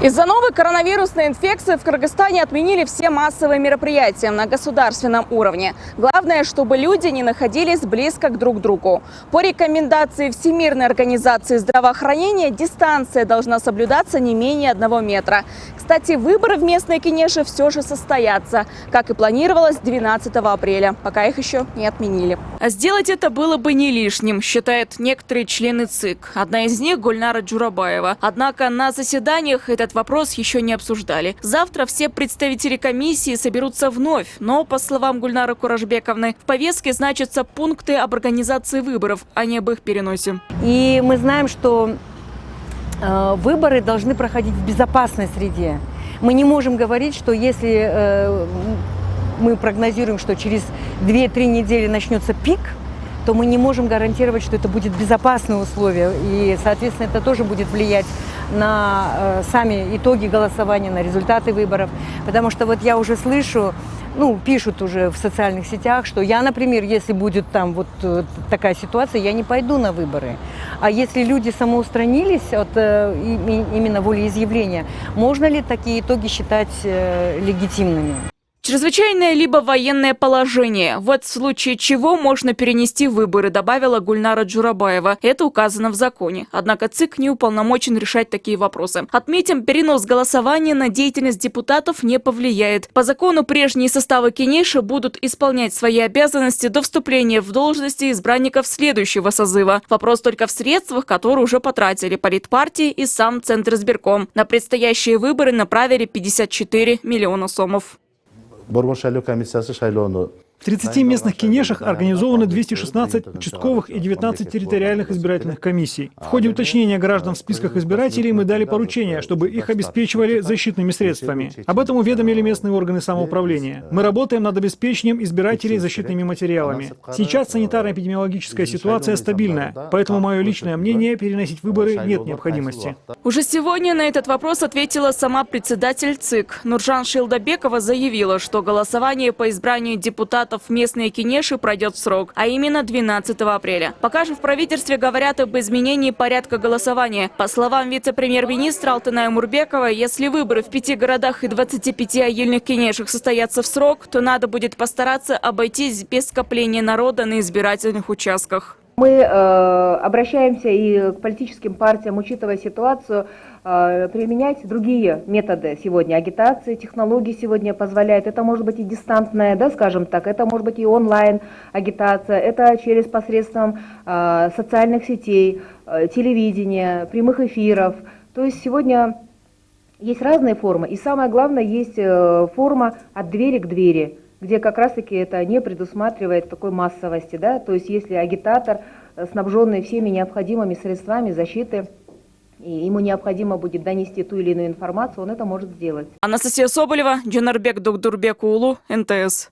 Из-за новой коронавирусной инфекции в Кыргызстане отменили все массовые мероприятия на государственном уровне. Главное, чтобы люди не находились близко друг к другу. По рекомендации Всемирной организации здравоохранения, дистанция должна соблюдаться не менее 1 метра. Кстати, выборы в местные кенеши все же состоятся, как и планировалось 12 апреля, пока их еще не отменили. А сделать это было бы не лишним, считают некоторые члены ЦИК. Одна из них – Гульнара Джурабаева. Однако на заседаниях этот вопрос еще не обсуждали. Завтра все представители комиссии соберутся вновь, но, по словам Гульнары Куражбековны, в повестке значатся пункты об организации выборов, а не об их переносе. И мы знаем, что выборы должны проходить в безопасной среде. Мы не можем говорить, что если мы прогнозируем, что через 2-3 недели начнется пик, то мы не можем гарантировать, что это будет безопасные условия. И, соответственно, это тоже будет влиять на сами итоги голосования, на результаты выборов. Потому что вот я уже слышу, пишут уже в социальных сетях, что я, например, если будет там вот такая ситуация, я не пойду на выборы. А если люди самоустранились от именно волеизъявления, можно ли такие итоги считать легитимными? Чрезвычайное либо военное положение. Вот в случае чего можно перенести выборы, добавила Гульнара Джурабаева. Это указано в законе. Однако ЦИК не уполномочен решать такие вопросы. Отметим, перенос голосования на деятельность депутатов не повлияет. По закону прежние составы кенеши будут исполнять свои обязанности до вступления в должности избранников следующего созыва. Вопрос только в средствах, которые уже потратили политпартии и сам Центризбирком. На предстоящие выборы направили 54 миллиона сомов. В 30 местных кенешах организованы 216 участковых и 19 территориальных избирательных комиссий. В ходе уточнения граждан в списках избирателей мы дали поручение, чтобы их обеспечивали защитными средствами. Об этом уведомили местные органы самоуправления. Мы работаем над обеспечением избирателей защитными материалами. Сейчас санитарно-эпидемиологическая ситуация стабильная, поэтому мое личное мнение – переносить выборы нет необходимости. Уже сегодня на этот вопрос ответила сама председатель ЦИК. Нуржан Шилдабекова заявила, что голосование по избранию депутатов в местные кенеши пройдет в срок, а именно 12 апреля. Пока же в правительстве говорят об изменении порядка голосования. По словам вице-премьер-министра Алтыная Мурбекова, если выборы в 5 городах и 25 айыльных кенешах состоятся в срок, то надо будет постараться обойтись без скопления народа на избирательных участках. Мы обращаемся и к политическим партиям, учитывая ситуацию, применять другие методы сегодня агитации. Технологии сегодня позволяют. Это может быть и дистантная, скажем так, это может быть и онлайн агитация, это через посредством социальных сетей, телевидения, прямых эфиров. То есть сегодня есть разные формы. И самое главное, есть форма от двери к двери, где как раз-таки это не предусматривает такой массовости. То есть если агитатор, снабженный всеми необходимыми средствами защиты, и ему необходимо будет донести ту или иную информацию, он это может сделать. Анастасия Соболева, Джанарбек Докдурбек Улу, НТС.